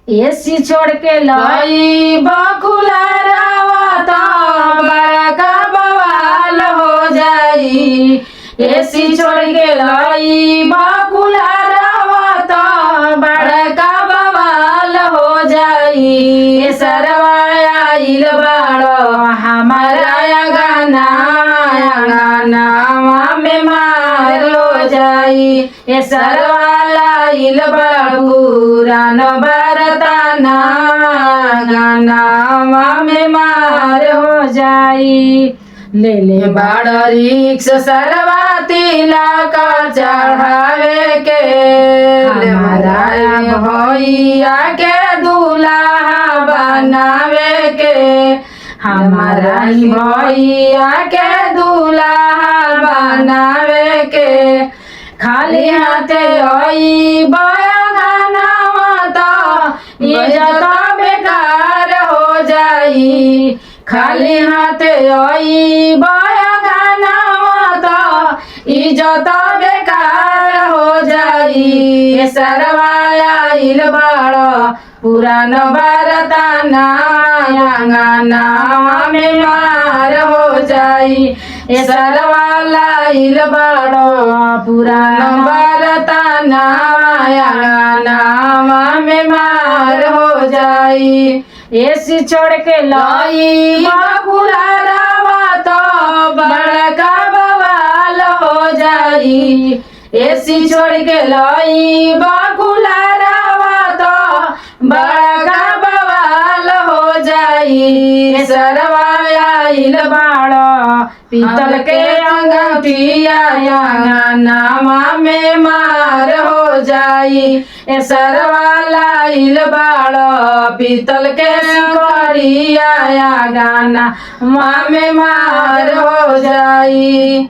AC छोड़ के लाई बकुला रावत बड़का बवाल हो जाई। एसी छोड़ के लाई बकुला रावत बड़का बवाल हो जाई। सरवाया आइल बाड़ो हमारा गाना गाना में मार हो जाई। ए सरवाला आइल बाड़ो पुरान बरताना गाना में मार हो जाई। ले ले बाड़ रिक्स सरवाती लाका चढ़ावे के हमारा भैया के दूल्हा बनावे के हमारा भैया के दूल्हा बनावे के खाली हाथे आई बयाना मत इज्जत बेकार हो जाई। खाली हाथे आई बयाना मत इज्जत बेकार हो जाई। सरवाया आइल बाड़ो पुरान बरताना गाना में मार हो जाई। सरवाला आइल बाड़ो पुरान बरताना गाना में मार हो जाई। एसी छोड़ के लाई बकुला रावत बड़का बवाल हो जाई। एसी छोड़ के लाई बकुला रावत बड़का बवाल हो जाई। सरवाया आइल बाड़ो पीतल के अंगूठिया नामा में मार हो जाई। सरवाला आइल बाड़ो पीतल के करिया गाना में मार हो जाई।